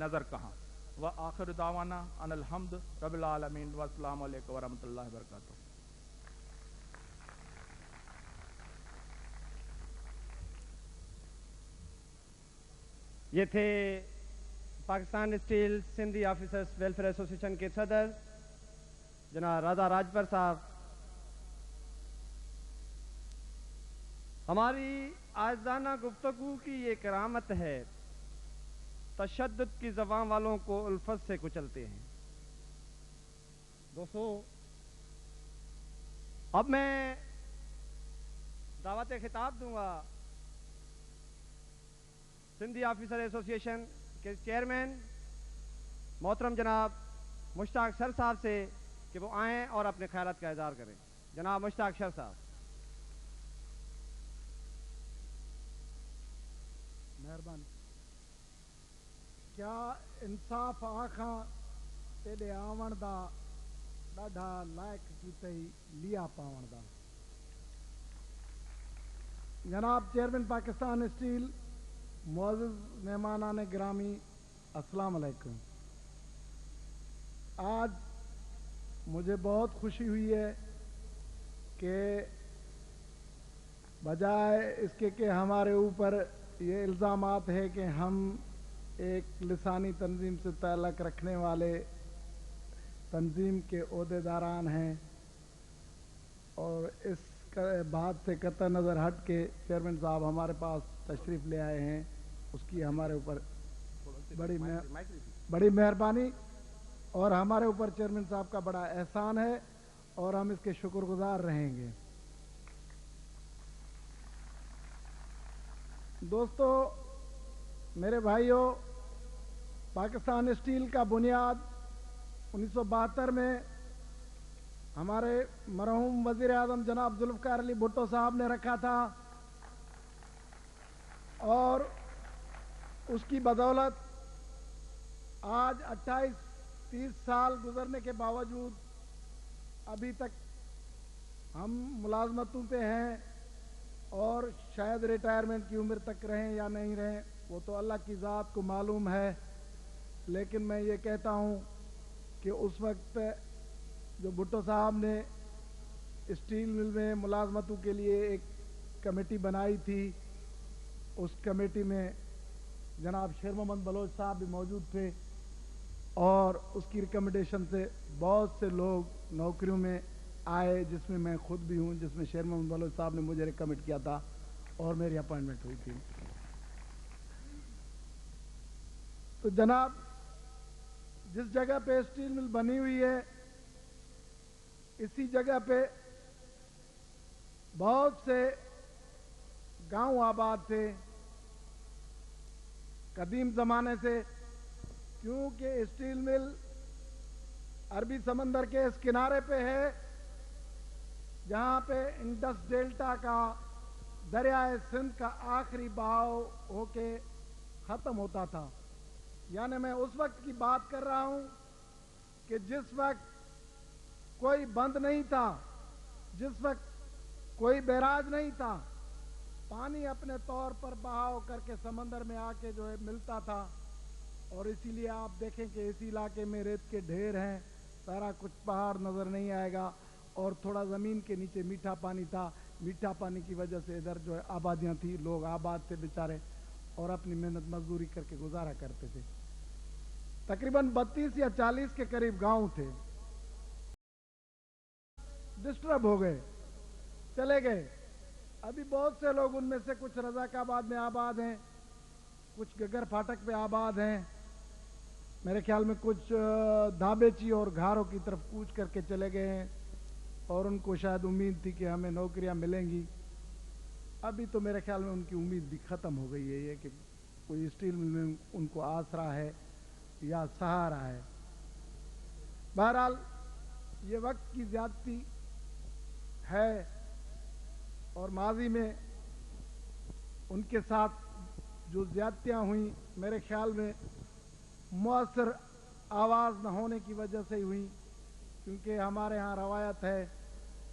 نظر کہاں وآخر دعوانا ان الحمد رب العالمین والسلام علیکم ورحمۃ اللہ وبرکاتہ۔ یہ تھے Pakistan steel Sindhi officers welfare association کے صدر جناب رضا راجپر صاحب۔ ہماری آجزانہ گفتگو کی یہ کرامت ہے، تشدد کی زبان والوں کو الفت سے کچلتے ہیں۔ دوستو، اب میں دعوت خطاب دوں گا سندھی آفیسر ایسوسیشن کے چیئرمین محترم جناب مشتاق شر صاحب سے کہ وہ آئیں اور اپنے خیالات کا اظہار کریں۔ جناب مشتاق شر صاحب۔ مہربانی۔ کیا انصاف آکھاں تیڈے آون دا ڈاڈھا لائق کیتئی لیا پاون دا۔ جناب چیئرمین پاکستان اسٹیل، معزز مہمانان گرامی، السلام علیکم۔ آج مجھے بہت خوشی ہوئی ہے کہ بجائے اس کے کہ ہمارے اوپر یہ الزامات ہے کہ ہم ایک لسانی تنظیم سے تعلق رکھنے والے تنظیم کے عہدیداران ہیں، اور اس بات سے قطع نظر ہٹ کے چیئرمین صاحب ہمارے پاس تشریف لے آئے ہیں، اس کی ہمارے اوپر بڑی مہربانی اور ہمارے اوپر چیئرمین صاحب کا بڑا احسان ہے، اور ہم اس کے شکر گزار رہیں گے۔ دوستو، میرے بھائیوں، پاکستان اسٹیل کا بنیاد 1972 میں ہمارے مرحوم وزیر اعظم جناب ذوالفقار علی بھٹو صاحب نے رکھا تھا، اور اس کی بدولت آج 28-30 سال گزرنے کے باوجود ابھی تک ہم ملازمتوں پہ ہیں، اور شاید ریٹائرمنٹ کی عمر تک رہیں یا نہیں رہیں، وہ تو اللہ کی ذات کو معلوم ہے۔ لیکن میں یہ کہتا ہوں کہ اس وقت جو بھٹو صاحب نے اسٹیل مل میں ملازمتوں کے لیے ایک کمیٹی بنائی تھی، اس کمیٹی میں جناب شیر محمد بلوچ صاحب بھی موجود تھے، اور اس کی ریکمنڈیشن سے بہت سے لوگ نوکریوں میں آئے، جس میں میں خود بھی ہوں، جس میں شیر محمد بلوچ صاحب نے مجھے ریکمنڈ کیا تھا اور میری اپائنٹمنٹ ہوئی تھی۔ تو جناب، جس جگہ پہ اسٹیل مل بنی ہوئی ہے، اسی جگہ پہ بہت سے گاؤں آباد تھے قدیم زمانے سے، کیونکہ اسٹیل مل عربی سمندر کے اس کنارے پہ ہے جہاں پہ انڈس ڈیلٹا کا دریائے سندھ کا آخری بہاؤ ہو کے ختم ہوتا تھا۔ یعنی میں اس وقت کی بات کر رہا ہوں کہ جس وقت کوئی بند نہیں تھا، جس وقت کوئی بیراج نہیں تھا، پانی اپنے طور پر بہاؤ کر کے سمندر میں آ کے جو ہے ملتا تھا، اور اسی لیے آپ دیکھیں کہ اسی علاقے میں ریت کے ڈھیر ہیں، سارا کچھ پہاڑ نظر نہیں آئے گا، اور تھوڑا زمین کے نیچے میٹھا پانی تھا۔ میٹھا پانی کی وجہ سے ادھر جو ہے آبادیاں تھیں، لوگ آباد تھے بیچارے، اور اپنی محنت مزدوری کر کے گزارا کرتے تھے۔ تقریباً 32 یا 40 کے قریب گاؤں تھے، ڈسٹرب ہو گئے، چلے گئے۔ ابھی بہت سے لوگ ان میں سے کچھ رضاک آباد میں آباد ہیں، کچھ گگر پھاٹک پہ آباد ہیں، میرے خیال میں کچھ دھابیچی اور گھاروں کی طرف کوچ کر کے چلے گئے ہیں، اور ان کو شاید امید تھی کہ ہمیں نوکریاں ملیں گی۔ ابھی تو میرے خیال میں ان کی امید بھی ختم ہو گئی ہے، یہ کہ کوئی اسٹیل مل میں ان کو آسرا ہے یا سہارا ہے۔ بہرحال یہ وقت کی زیادتی ہے، اور ماضی میں ان کے ساتھ جو زیادتیاں ہوئیں میرے خیال میں مؤثر آواز نہ ہونے کی وجہ سے ہوئیں، کیونکہ ہمارے ہاں روایت ہے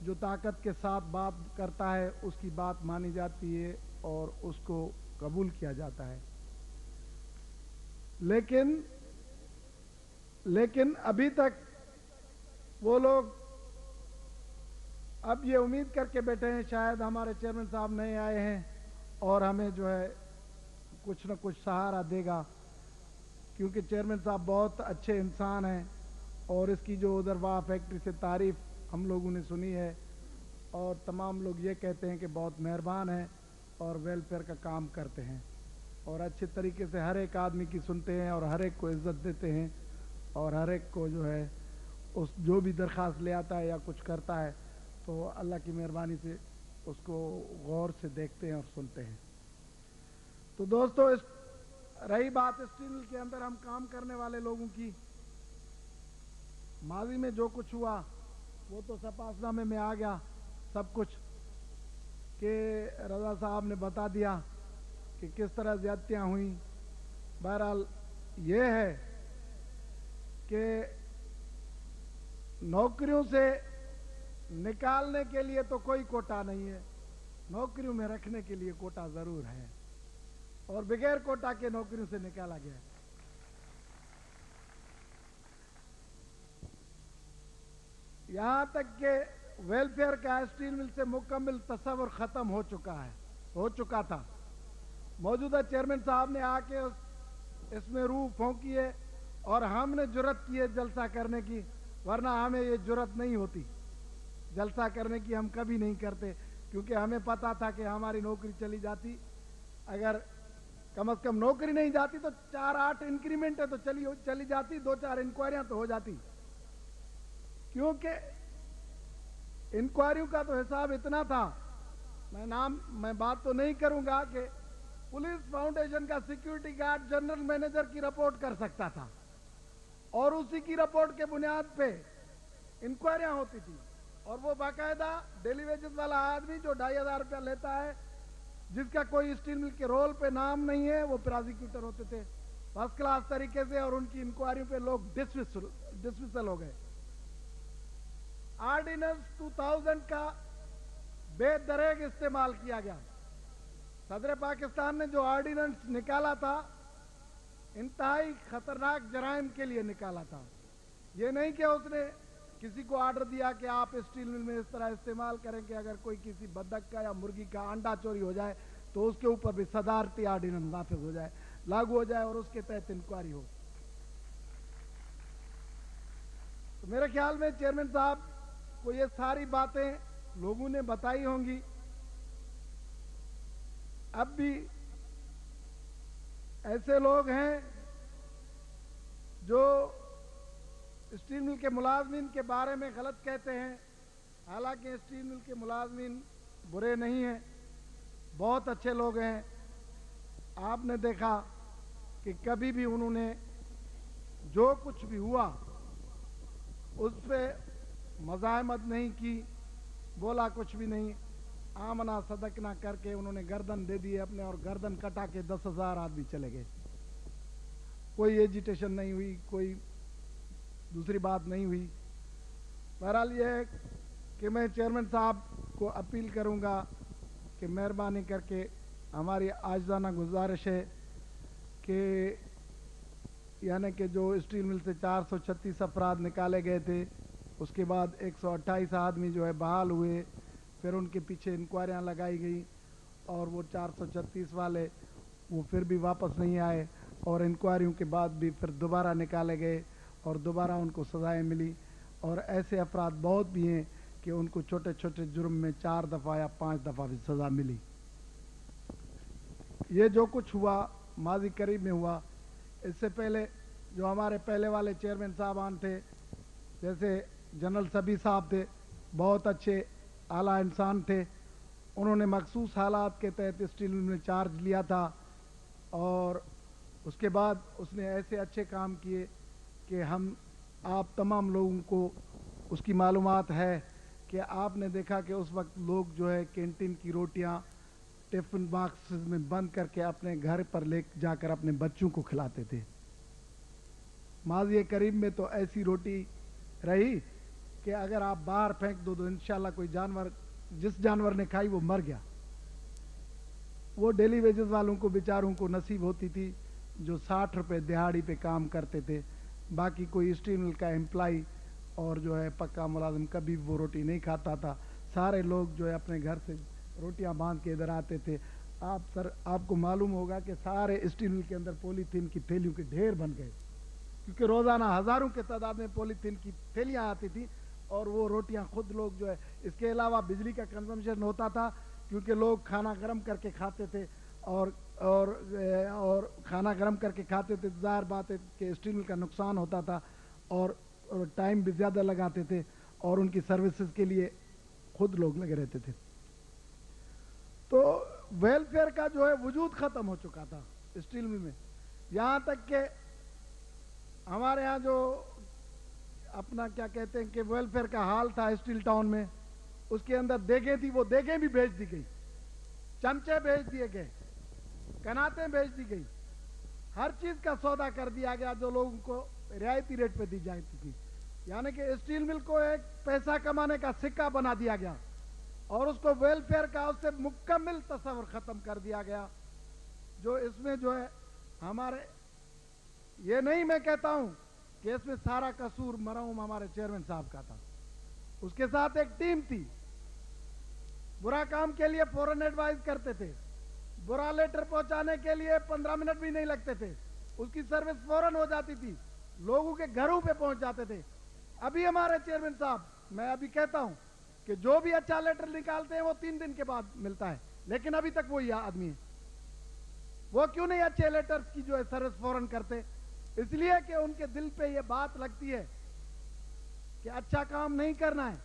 جو طاقت کے ساتھ بات کرتا ہے اس کی بات مانی جاتی ہے اور اس کو قبول کیا جاتا ہے۔ لیکن लेकिन अभी तक वो लोग अब ये उम्मीद करके बैठे हैं शायद हमारे चेयरमैन साहब नए आए हैं और हमें जो है कुछ न कुछ सहारा देगा, क्योंकि चेयरमैन साहब बहुत अच्छे इंसान हैं और इसकी जो उधर वाह फैक्ट्री से तारीफ हम लोगों ने सुनी है और तमाम लोग ये कहते हैं कि बहुत मेहरबान हैं और वेलफेयर का काम करते हैं और अच्छे तरीके से हर एक आदमी की सुनते हैं और हर एक को इज्जत देते हैं और हर एक को जो है उस जो भी दरख्वास्त ले आता है या कुछ करता है तो अल्लाह की मेहरबानी से उसको गौर से देखते हैं और सुनते हैं। तो दोस्तों, रही बात स्टील मिल के अंदर हम काम करने वाले लोगों की, माजी में जो कुछ हुआ वो तो सपासनामे में आ गया सब कुछ, कि रजा साहब ने बता दिया कि किस तरह ज्यादतियां हुई। बहरहाल ये है कि नौकरियों से निकालने के लिए तो कोई कोटा नहीं है, नौकरियों में रखने के लिए कोटा जरूर है और बगैर कोटा के नौकरियों से निकाला गया है। यहां तक के वेलफेयर का स्टील मिल से मुकम्मल तस्वर खत्म हो चुका था। मौजूदा चेयरमैन साहब ने आके इसमें रूह फूंकी है और हमने जुर्रत की है जलसा करने की, वरना हमें ये जुर्रत नहीं होती जलसा करने की, हम कभी नहीं करते, क्योंकि हमें पता था कि हमारी नौकरी चली जाती। अगर कम से कम नौकरी नहीं जाती तो 4-8 इंक्रीमेंट है तो चली जाती, 2-4 इंक्वायरियां तो हो जाती, क्योंकि इंक्वायरियों का तो हिसाब इतना था। मैं बात तो नहीं करूंगा कि पुलिस फाउंडेशन का सिक्योरिटी गार्ड जनरल मैनेजर की रिपोर्ट कर सकता था और उसी की रिपोर्ट के बुनियाद पे इंक्वायरियां होती थी और वो बाकायदा डेली वेजेस वाला आदमी जो 2500 रुपया लेता है, जिसका कोई स्टील मिल के रोल पे नाम नहीं है, वो प्रोसिक्यूटर होते थे फर्स्ट क्लास तरीके से और उनकी इंक्वायरियों पे लोग डिसमिसल हो गए। ऑर्डिनेंस 2000 का बेदरेग इस्तेमाल किया गया। सदर पाकिस्तान ने जो ऑर्डिनेंस निकाला था इंतहाई खतरनाक जराइम के लिए निकाला था। ये नहीं कि उसने किसी को ऑर्डर दिया कि आप स्टील मिल में इस तरह इस्तेमाल करें कि अगर कोई किसी बतख का या मुर्गी का अंडा चोरी हो जाए तो उसके ऊपर भी सदारती ऑर्डिनेंस नाफिज हो जाए, लागू हो जाए और उसके तहत इंक्वायरी हो। तो मेरे ख्याल में चेयरमैन साहब को ये सारी बातें लोगों ने बताई होंगी। अब भी ऐसे लोग हैं जो स्टील मिल के मुलाजमीन के बारे में गलत कहते हैं, हालांकि स्टील मिल के मुलाजमीन बुरे नहीं हैं, बहुत अच्छे लोग हैं। आपने देखा कि कभी भी उन्होंने जो कुछ भी हुआ उस पर मज़ाहमत नहीं की, बोला कुछ भी नहीं, आमना सदकना करके उन्होंने गर्दन दे दी अपने और गर्दन कटा के 10,000 आदमी चले गए। कोई एजिटेशन नहीं हुई, कोई दूसरी बात नहीं हुई। बहरहाल ये है कि मैं चेयरमैन साहब को अपील करूंगा कि मेहरबानी करके हमारी आजिज़ाना गुजारिश है कि यानी कि जो स्टील मिल से 436 अफराद निकाले गए थे, उसके बाद 128 आदमी जो है बहाल हुए, फिर उनके पीछे इंक्वायरियां लगाई गई और वो 436 वाले वो फिर भी वापस नहीं आए और इंक्वायरियों के बाद भी फिर दोबारा निकाले गए और दोबारा उनको सजाएं मिली। और ऐसे अफराद बहुत भी हैं कि उनको छोटे छोटे जुर्म में 4 दफ़ा या 5 दफ़ा भी सज़ा मिली। ये जो कुछ हुआ माजी करीब में हुआ। इससे पहले जो हमारे पहले वाले चेयरमैन साहबान थे, जैसे जनरल सबी साहब थे, बहुत अच्छे आला इंसान थे, उन्होंने मखसूस हालात के तहत स्टील मिल में चार्ज लिया था और उसके बाद उसने ऐसे अच्छे काम किए कि आप तमाम लोगों को उसकी मालूमात है कि आपने देखा कि उस वक्त लोग जो है कैंटीन की रोटियां टिफिन बॉक्स में बंद करके अपने घर पर ले जाकर अपने बच्चों को खिलाते थे। माज़ी करीब में तो ऐसी रोटी रही कि अगर आप बाहर फेंक दो तो इंशाल्लाह कोई जानवर, जिस जानवर ने खाई वो मर गया। वो डेली वेजेस वालों को बेचारों को नसीब होती थी जो 60 रुपए दिहाड़ी पे काम करते थे, बाकी कोई स्टील मिल का एम्प्लाई और जो है पक्का मुलाजिम कभी वो रोटी नहीं खाता था। सारे लोग जो है अपने घर से रोटियां बांध के इधर आते थे। आपको मालूम होगा कि सारे स्टील मिल के अंदर पॉलीथीन की थैलियों के ढेर बन गए, क्योंकि रोजाना हजारों के तादाद में पॉलीथीन की थैलियां आती थी और वो रोटियां खुद लोग जो है। इसके अलावा बिजली का कंजम्पशन होता था, क्योंकि लोग खाना गर्म करके खाते थे और खाना गर्म करके खाते थे। ज़ाहिर बात है कि स्टील मिल का नुकसान होता था और टाइम भी ज़्यादा लगाते थे और उनकी सर्विसेज के लिए खुद लोग लगे रहते थे। तो वेलफेयर का जो है वजूद ख़त्म हो चुका था स्टील मिल में। यहाँ तक कि हमारे यहाँ जो अपना क्या कहते हैं कि वेलफेयर का हाल था स्टील टाउन में, उसके अंदर देगें थी, वो देगें भी बेच दी गई, चमचे बेच दिए गए, कनातें बेच दी गई, हर चीज का सौदा कर दिया गया जो लोगों को रियायती रेट पे दी जाती थी। यानी कि स्टील मिल को एक पैसा कमाने का सिक्का बना दिया गया और उसको वेलफेयर का उससे मुकम्मल तस्वर खत्म कर दिया गया। जो इसमें जो है हमारे, ये नहीं मैं कहता हूं कि इसमें सारा कसूर मरहूम हमारे चेयरमैन साहब का था, उसके साथ एक टीम थी। बुरा काम के लिए फौरन एडवाइस करते थे, बुरा लेटर पहुंचाने के लिए 15 मिनट भी नहीं लगते थे, उसकी सर्विस फौरन हो जाती थी, लोगों के घरों पे पहुंच जाते थे। अभी हमारे चेयरमैन साहब, मैं अभी कहता हूं कि जो भी अच्छा लेटर निकालते हैं वो 3 दिन के बाद मिलता है, लेकिन अभी तक वही आदमी है। वो क्यों नहीं अच्छे लेटर्स की जो है सर्विस फौरन करते? इसलिए कि उनके दिल पे ये बात लगती है कि अच्छा काम नहीं करना है,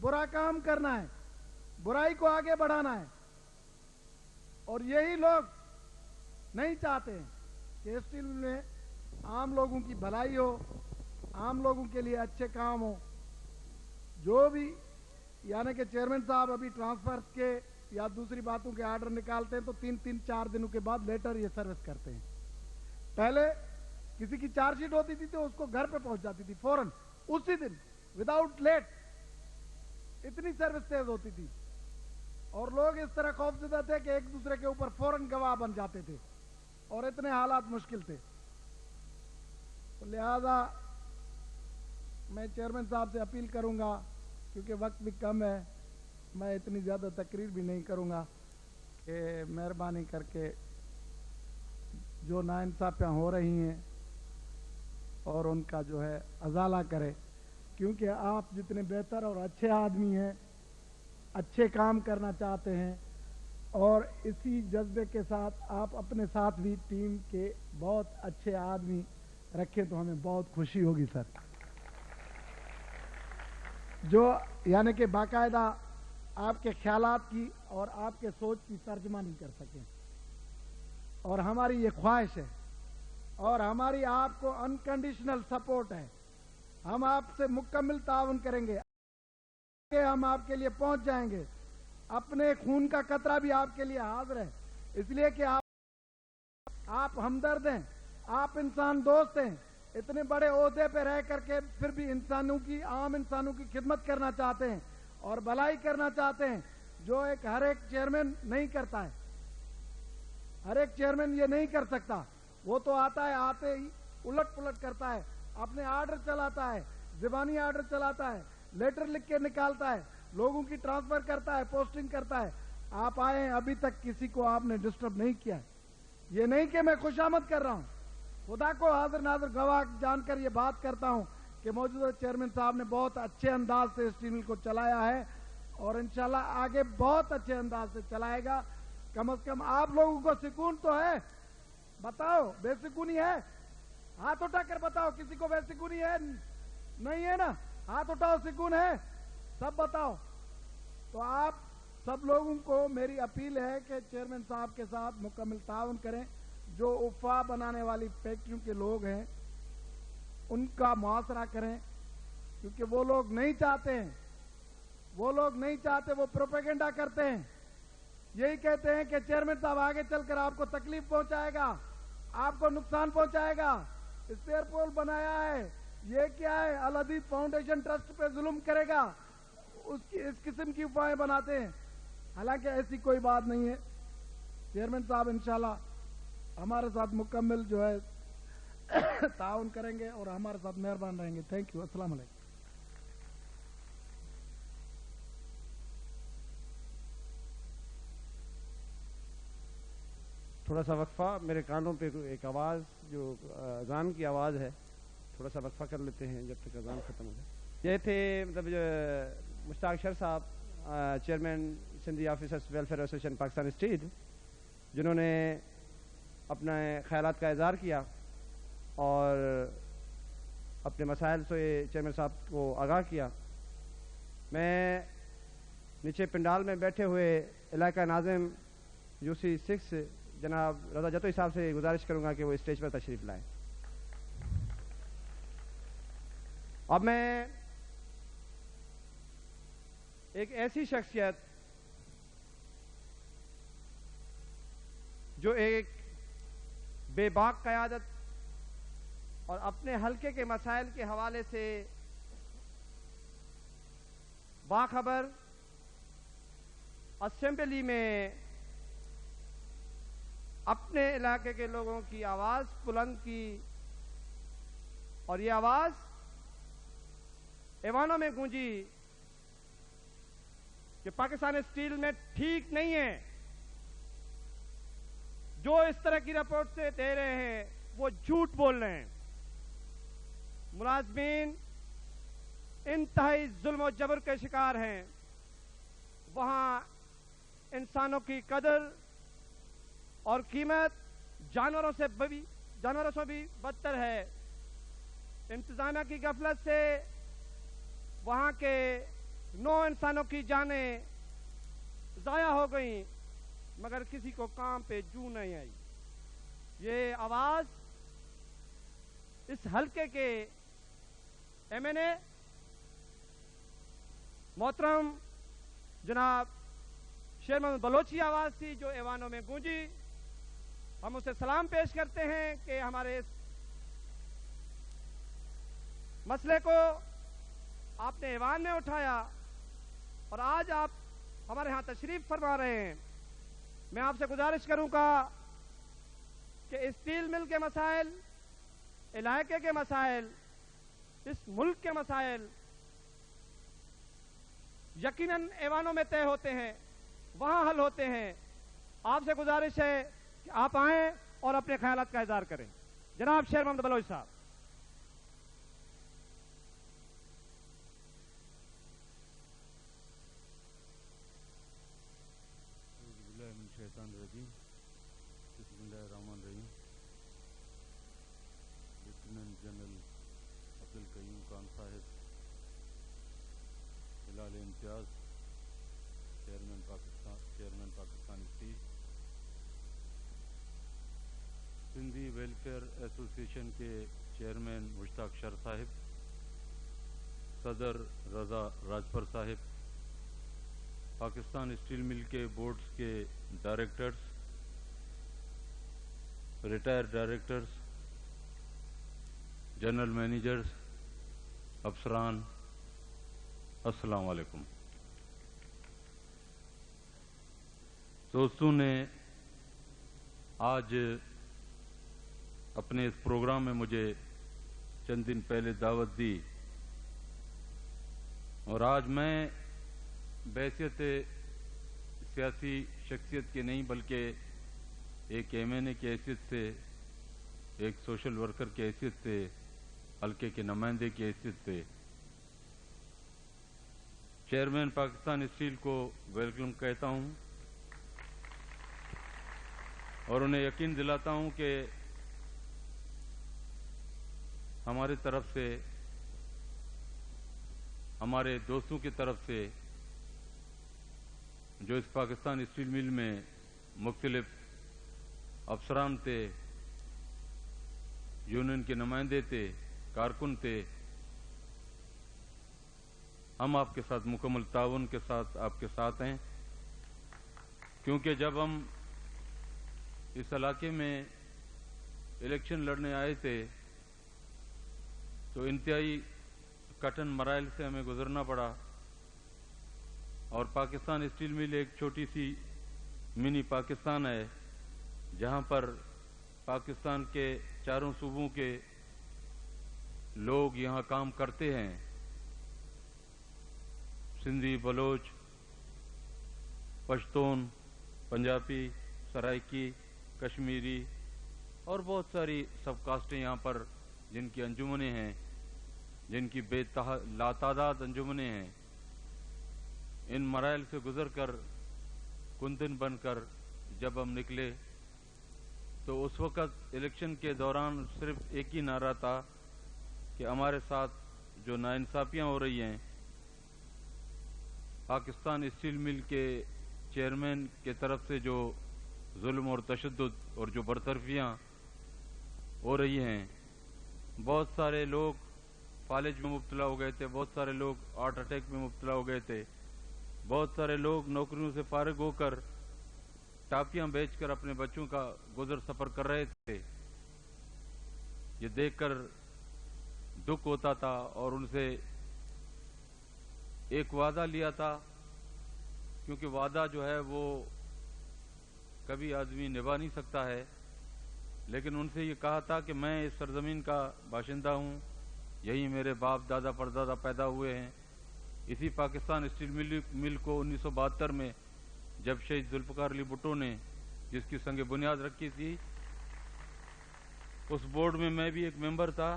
बुरा काम करना है, बुराई को आगे बढ़ाना है। और यही लोग नहीं चाहते हैं कि स्टील में आम लोगों की भलाई हो, आम लोगों के लिए अच्छे काम हो। जो भी यानी कि चेयरमैन साहब अभी ट्रांसफर के या दूसरी बातों के आर्डर निकालते हैं तो 3-4 दिनों के बाद लेटर ये सर्विस करते हैं। पहले किसी की चार्जशीट होती थी तो उसको घर पे पहुंच जाती थी फौरन उसी दिन, विदाउट लेट। इतनी सर्विस तेज होती थी और लोग इस तरह खौफजदा थे कि एक दूसरे के ऊपर फौरन गवाह बन जाते थे और इतने हालात मुश्किल थे। तो लिहाजा मैं चेयरमैन साहब से अपील करूंगा, क्योंकि वक्त भी कम है, मैं इतनी ज़्यादा तकरीर भी नहीं करूंगा, कि मेहरबानी करके जो नाइंसाफियाँ हो रही हैं और उनका जो है अजाला करे, क्योंकि आप जितने बेहतर और अच्छे आदमी हैं, अच्छे काम करना चाहते हैं और इसी जज्बे के साथ आप अपने साथ भी टीम के बहुत अच्छे आदमी रखें तो हमें बहुत खुशी होगी सर। जो यानी कि बाकायदा आपके ख्यालात की और आपके सोच की तर्जमानी कर सकें। और हमारी ये ख्वाहिश है और हमारी आपको अनकंडीशनल सपोर्ट है। हम आपसे मुकम्मल ताउन करेंगे, हम आपके लिए पहुंच जाएंगे। अपने खून का कतरा भी आपके लिए हाजिर है, इसलिए कि आप हमदर्द हैं, आप इंसान दोस्त हैं। इतने बड़े ओहदे पे रह करके फिर भी इंसानों की, आम इंसानों की खिदमत करना चाहते हैं और भलाई करना चाहते हैं, जो हर एक चेयरमैन नहीं करता है। हर एक चेयरमैन ये नहीं कर सकता। वो तो आता है, आते ही उलट पुलट करता है, अपने आर्डर चलाता है, ज़बानी आर्डर चलाता है, लेटर लिख के निकालता है, लोगों की ट्रांसफर करता है, पोस्टिंग करता है। आप आए हैं, अभी तक किसी को आपने डिस्टर्ब नहीं किया। ये नहीं कि मैं खुशामद कर रहा हूं, खुदा को हाजिर नाजिर गवाह जानकर ये बात करता हूं कि मौजूदा चेयरमैन साहब ने बहुत अच्छे अंदाज से स्टील मिल को चलाया है और इंशाल्लाह आगे बहुत अच्छे अंदाज से चलाएगा। कम से कम आप लोगों को सुकून तो है? बताओ, बेसुकूनी है? हाथ उठाकर बताओ, किसी को बेसुकूनी है? नहीं है ना? हाथ उठाओ, सुकून है? सब बताओ। तो आप सब लोगों को मेरी अपील है कि चेयरमैन साहब के साथ मुकम्मल ताउन करें। जो अफवाह बनाने वाली फैक्ट्रियों के लोग हैं उनका मुआसरा करें, क्योंकि वो लोग नहीं चाहते हैं, वो प्रोपेगेंडा करते हैं। यही कहते हैं कि चेयरमैन साहब आगे चलकर आपको तकलीफ पहुंचाएगा, आपको नुकसान पहुंचाएगा, स्पेयर पोल बनाया है, ये क्या है, अल हदीद फाउंडेशन ट्रस्ट पे जुल्म करेगा, उसकी इस किस्म की अफवाहें बनाते हैं। हालांकि ऐसी कोई बात नहीं है। चेयरमैन साहब इंशाल्लाह हमारे साथ मुकम्मल जो है ताउन करेंगे और हमारे साथ मेहरबान रहेंगे। Thank you. अस्सलाम वालेकुम। थोड़ा सा वक्फा, मेरे कानों पे एक आवाज़ जो अजान की आवाज़ है, थोड़ा सा वक्फा कर लेते हैं जब तक अजान ख़त्म हो जाए। ये थे मतलब जो मुश्ताक शर साहब, chairman Sindhi officers welfare association Pakistan state, जिन्होंने अपने ख्यालात का इज़हार किया और अपने मसाइल से चेयरमैन साहब को आगाह किया। मैं नीचे पंडाल में बैठे हुए इलाका नाज़िम UC 6 जनाब रज़ा जतोई साहब से गुजारिश करूंगा कि वो स्टेज पर तशरीफ लाएं। अब मैं एक ऐसी शख्सियत जो एक बेबाक क़यादत और अपने हलके के मसाइल के हवाले से बाखबर असेंबली में अपने इलाके के लोगों की आवाज़ बुलंद की और ये आवाज़ ऐवानों में गूंजी कि पाकिस्तान स्टील में ठीक नहीं है, जो इस तरह की रिपोर्ट से दे रहे हैं वो झूठ बोल रहे हैं। मुलाजमीन इंतहाई जुल्म और जबर के शिकार हैं। वहां इंसानों की कदर और कीमत जानवरों से भी बदतर है। इंतजामिया की गफलत से वहां के 9 इंसानों की जानें ज़ाया हो गई, मगर किसी को काम पे जू नहीं आई। ये आवाज़ इस हलके के MNA मोहतरम जनाब शेर मोहम्मद बलोची आवाज़ थी जो ऐवानों में गूंजी। हम उसे सलाम पेश करते हैं कि हमारे इस मसले को आपने ऐवान में उठाया और आज आप हमारे यहाँ तशरीफ फरमा रहे हैं। मैं आपसे गुजारिश करूंगा कि स्टील मिल के मसाइल, इलाके के मसाइल, इस मुल्क के मसाइल यकीनन ऐवानों में तय होते हैं, वहां हल होते हैं। आपसे गुजारिश है कि आप आएं और अपने ख्यालात का इज़हार करें। जनाब शेर मोहम्मद बलोच साहब। लेफ्टिनेंट जनरल अब्दुल कयूम खान साहब, Hilal Imtiaz, chairman Pakistan steel, Sindhi welfare association के चेयरमैन मुश्ताक शर साहब, सदर रज़ा राजपर साहब, पाकिस्तान स्टील मिल के बोर्ड्स के directors, retired directors, general managers, अफसरान, अस्सलाम वालेकुम। दोस्तों ने आज अपने इस प्रोग्राम में मुझे चंद दिन पहले दावत दी और आज मैं बैसियत सियासी शख्सियत के नहीं बल्कि एक MNA की हैसियत से, एक सोशल वर्कर की हैसियत से, हल्के के नुमाइंदे की हैसियत से चेयरमैन पाकिस्तान स्टील को वेलकम कहता हूं और उन्हें यकीन दिलाता हूं कि हमारी तरफ से, हमारे दोस्तों की तरफ से जो इस पाकिस्तान स्टील मिल में मुख्तलिफ अफसरान थे, यूनियन के नुमाइंदे थे, कारकुन थे, हम आपके साथ मुकम्मल ताउन के साथ आपके साथ हैं। क्योंकि जब हम इस इलाके में इलेक्शन लड़ने आए थे तो इंतहाई कठिन मराइल से हमें गुजरना पड़ा और पाकिस्तान स्टील मिल एक छोटी सी मिनी पाकिस्तान है जहां पर पाकिस्तान के चारों सूबों के लोग यहाँ काम करते हैं। सिंधी, बलोच, पश्तून, पंजाबी, सराइकी, कश्मीरी और बहुत सारी सब कास्टें यहाँ पर जिनकी अंजुमनें हैं, जिनकी लातादाद अंजुमनें हैं, इन मराइल से गुजर कर कुंदन बनकर जब हम निकले तो उस वक़्त इलेक्शन के दौरान सिर्फ एक ही नारा था कि हमारे साथ जो नाइंसाफियाँ हो रही हैं, पाकिस्तान स्टील मिल के चेयरमैन के तरफ से जो जुल्म और तशद्दुद और जो बरतरफियाँ हो रही हैं, बहुत सारे लोग फालिज में मुब्तला हो गए थे, बहुत सारे लोग हार्ट अटैक में मुब्तला हो गए थे, बहुत सारे लोग नौकरियों से फारिग होकर टापियां बेचकर अपने बच्चों का गुजर सफर कर रहे थे। ये देखकर दुख होता था और उनसे एक वादा लिया था, क्योंकि वादा जो है वो कभी आदमी निभा नहीं सकता है, लेकिन उनसे ये कहा था कि मैं इस सरजमीन का बाशिंदा हूँ, यही मेरे बाप दादा परदादा पैदा हुए हैं। इसी पाकिस्तान स्टील मिल को 1972 में जब शहीद जुल्फ़िकार अली भुट्टो ने जिसकी संग बुनियाद रखी थी, उस बोर्ड में मैं भी एक मेंबर था।